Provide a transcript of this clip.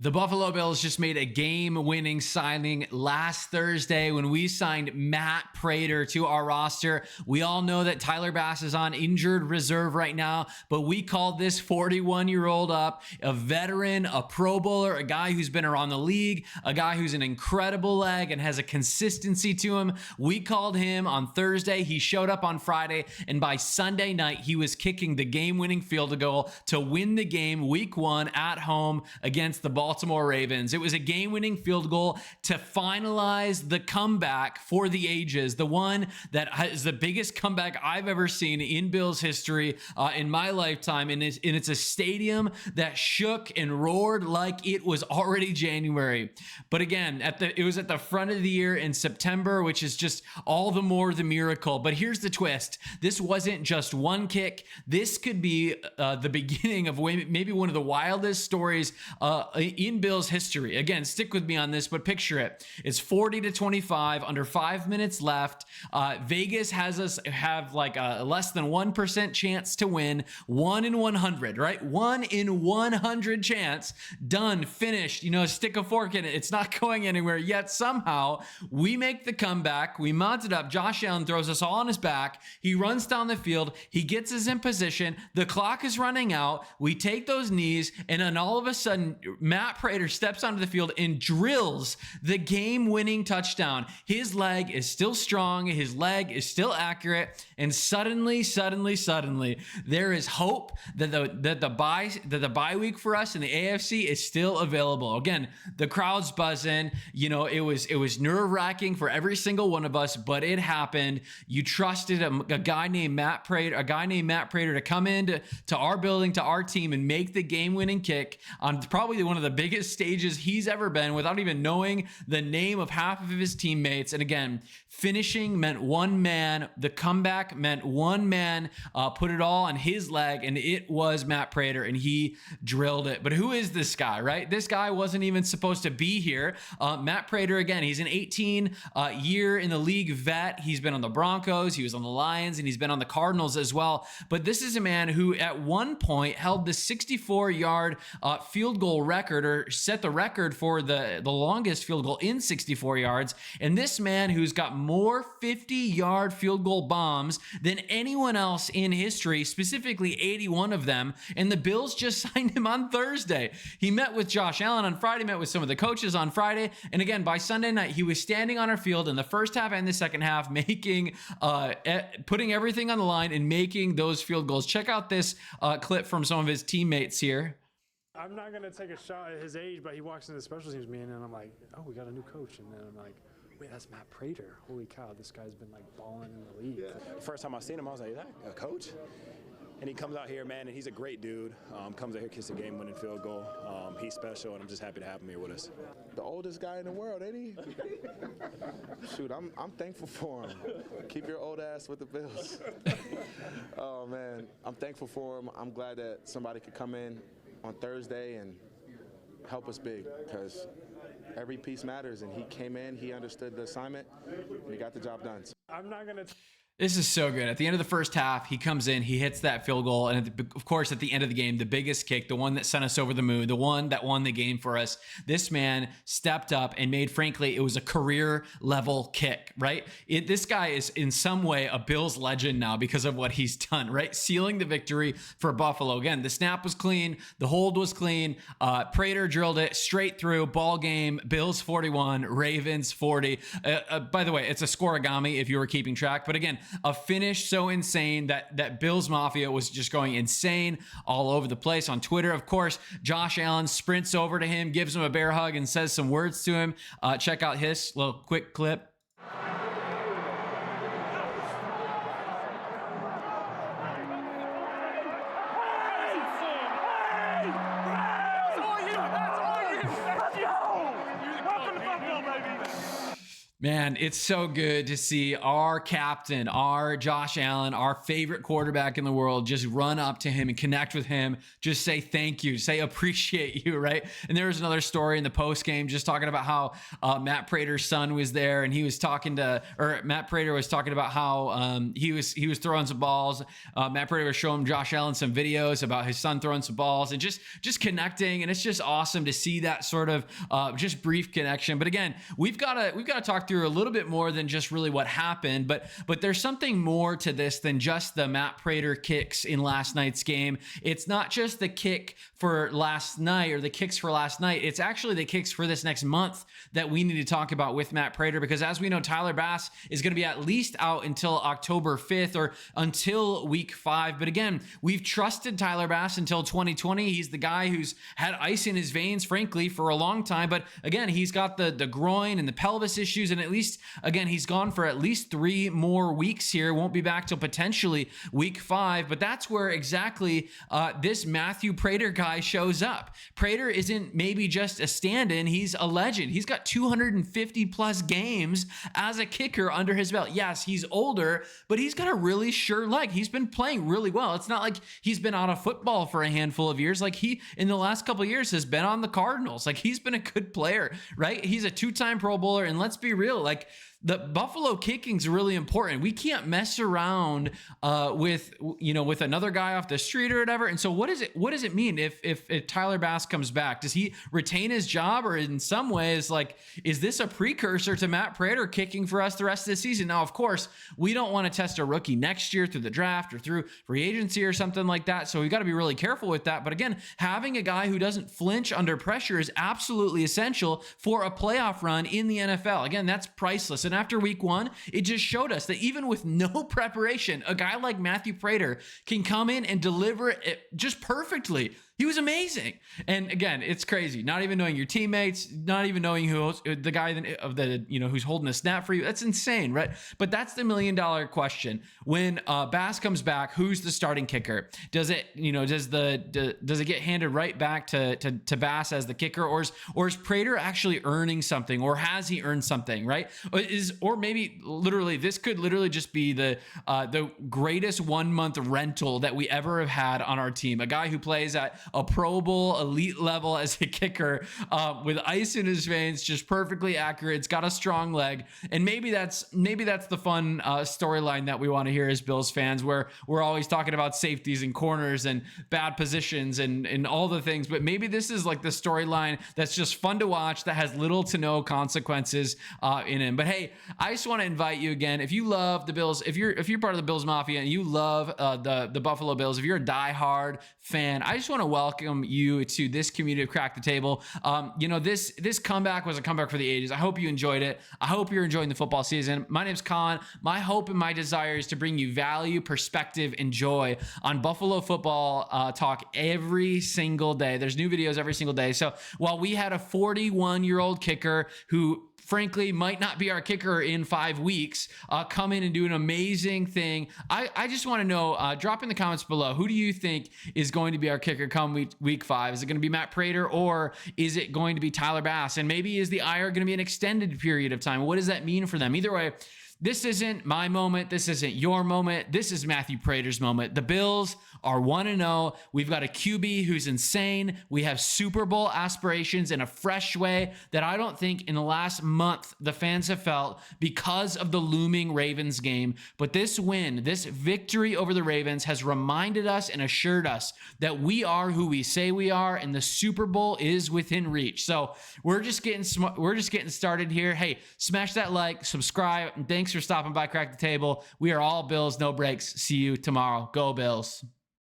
The Buffalo Bills just made a game-winning signing last Thursday when we signed Matt Prater to our roster. We all know that Tyler Bass is on injured reserve right now, but we called this 41-year-old up, a veteran, a Pro Bowler, a guy who's been around the league, a guy who's an incredible leg and has a consistency to him. We called him on Thursday. He showed up on Friday, and by Sunday night, he was kicking the game-winning field goal to win the game Week 1 at home against the Baltimore Ravens. It was a game-winning field goal to finalize the comeback for the ages, the one that is the biggest comeback I've ever seen in Bills history in my lifetime, and it's a stadium that shook and roared like it was already January. But again, it was at the front of the year in September, which is just all the more the miracle. But here's the twist. This wasn't just one kick. This could be the beginning of maybe one of the wildest stories in Bills history. Again, stick with me on this, but picture it. It's 40-25, under 5 minutes left. Vegas has us have like a less than 1% chance to win. 1 in 100, right? 1 in 100 chance. Done, finished, stick a fork in it. It's not going anywhere yet. Somehow we make the comeback. We mount it up. Josh Allen throws us all on his back. He runs down the field. He gets us in position. The clock is running out. We take those knees, and then all of a sudden, Matt Prater steps onto the field and drills the game-winning touchdown. His leg is still strong. His leg is still accurate. And suddenly, there is hope that the bye week for us in the AFC is still available. Again, the crowd's buzzing. It was nerve-wracking for every single one of us, but it happened. You trusted a guy named Matt Prater to come into our building, to our team, and make the game-winning kick on probably one of the biggest stages he's ever been without even knowing the name of half of his teammates. And again, finishing meant one man. The comeback meant one man put it all on his leg, and it was Matt Prater, and he drilled it. But who is this guy, right? This guy wasn't even supposed to be here. Matt Prater, again, he's an 18-year in the league vet. He's been on the Broncos, he was on the Lions, and he's been on the Cardinals as well. But this is a man who at one point held the 64-yard field goal record, or set the record for the longest field goal in 64 yards. And this man who's got more 50-yard field goal bombs than anyone else in history, specifically 81 of them. And the Bills just signed him on Thursday. He met with Josh Allen on Friday, met with some of the coaches on Friday. And again, by Sunday night, he was standing on our field in the first half and the second half, putting everything on the line and making those field goals. Check out this clip from some of his teammates here. I'm not going to take a shot at his age, but he walks into the special teams meeting, and I'm like, oh, we got a new coach. And then I'm like, wait, that's Matt Prater. Holy cow, this guy's been like balling in the league. Yeah. First time I seen him, I was like, is that a coach? And he comes out here, man, and he's a great dude. Comes out here, kicks a game-winning field goal. He's special, and I'm just happy to have him here with us. The oldest guy in the world, ain't he? Shoot, I'm thankful for him. Keep your old ass with the Bills. Oh, man, I'm thankful for him. I'm glad that somebody could come in on Thursday and help us big, because every piece matters, and he came in, he understood the assignment, and he got the job done. I'm not going to... This is so good. At the end of the first half, he comes in, he hits that field goal, and of course, at the end of the game, the biggest kick, the one that sent us over the moon, the one that won the game for us, this man stepped up and made, frankly, it was a career-level kick, right? This guy is in some way a Bills legend now because of what he's done, right? Sealing the victory for Buffalo. Again, the snap was clean, the hold was clean, Prater drilled it straight through, ball game, Bills 41, Ravens 40. By the way, it's a scoreagami if you were keeping track, but again, a finish so insane that Bills Mafia was just going insane all over the place on Twitter. Of course, Josh Allen sprints over to him, gives him a bear hug, and says some words to him. Check out his little quick clip. Man, it's so good to see our captain, our Josh Allen, our favorite quarterback in the world, just run up to him and connect with him, just say thank you, say appreciate you, right? And there was another story in the post game just talking about how Matt Prater's son was there, and he was talking to, or Matt Prater was talking about how he was throwing some balls. Matt Prater was showing Josh Allen some videos about his son throwing some balls and just connecting, and it's just awesome to see that sort of just brief connection. But again, we've got to talk through a little bit more than just really what happened, but there's something more to this than just the Matt Prater kicks in last night's game. It's not just the kick for last night or the kicks for last night. It's actually the kicks for this next month that we need to talk about with Matt Prater, because as we know, Tyler Bass is going to be at least out until October 5th or until week 5. But again, we've trusted Tyler Bass until 2020. He's the guy who's had ice in his veins, frankly, for a long time. But again, he's got the groin and the pelvis issues, and at least, again, he's gone for at least 3 more weeks here. Won't be back till potentially week 5. But that's where exactly this Matthew Prater guy shows up. Prater isn't maybe just a stand-in. He's a legend. He's got 250 plus games as a kicker under his belt. Yes, he's older, but he's got a really sure leg. He's been playing really well. It's not like he's been out of football for a handful of years. Like, he, in the last couple of years, has been on the Cardinals. Like, he's been a good player, right? He's a 2-time Pro Bowler. And let's be real, like, the Buffalo kicking is really important. We can't mess around with another guy off the street or whatever. And so what does it mean if Tyler Bass comes back? Does he retain his job, or in some ways, like, is this a precursor to Matt Prater kicking for us the rest of the season? Now, of course, we don't want to test a rookie next year through the draft or through free agency or something like that. So we got to be really careful with that. But again, having a guy who doesn't flinch under pressure is absolutely essential for a playoff run in the NFL. Again, that's priceless. And after week 1, it just showed us that even with no preparation, a guy like Matthew Prater can come in and deliver it just perfectly. He was amazing. And again, it's crazy. Not even knowing your teammates, not even knowing who the guy who's holding the snap for you. That's insane, right? But that's the $1 million question. When Bass comes back, who's the starting kicker? Does it get handed right back to Bass as the kicker, or is Prater actually earning something, or has he earned something, right? Or maybe literally this could literally just be the greatest 1-month rental that we ever have had on our team. A guy who plays at a Pro Bowl elite level as a kicker, with ice in his veins, just perfectly accurate. It's got a strong leg, and maybe that's the fun storyline that we want to hear as Bills fans, where we're always talking about safeties and corners and bad positions and all the things. But maybe this is like the storyline that's just fun to watch, that has little to no consequences in it. But hey, I just want to invite you again, if you love the Bills, if you're part of the Bills Mafia and you love the Buffalo Bills, if you're a diehard fan, I just want to welcome you to this community of Crack the Table. This comeback was a comeback for the ages. I hope you enjoyed it. I hope you're enjoying the football season. My name's Colin. My hope and my desire is to bring you value, perspective, and joy on Buffalo football talk every single day. There's new videos every single day. So while we had a 41-year-old kicker who frankly might not be our kicker in 5 weeks, come in and do an amazing thing, I just want to know, drop in the comments below, who do you think is going to be our kicker come week 5? Is it going to be Matt Prater, or is it going to be Tyler Bass? And maybe is the IR going to be an extended period of time? What does that mean for them? Either way, this isn't my moment. This isn't your moment. This is Matthew Prater's moment. The Bills are 1-0. We've got a QB who's insane. We have Super Bowl aspirations in a fresh way that I don't think in the last month the fans have felt because of the looming Ravens game. But this win, this victory over the Ravens, has reminded us and assured us that we are who we say we are, and the Super Bowl is within reach. So we're just getting started here. Hey, smash that like, subscribe, and thanks for stopping by Crack the Table. We are all Bills, no breaks. See you tomorrow. Go Bills.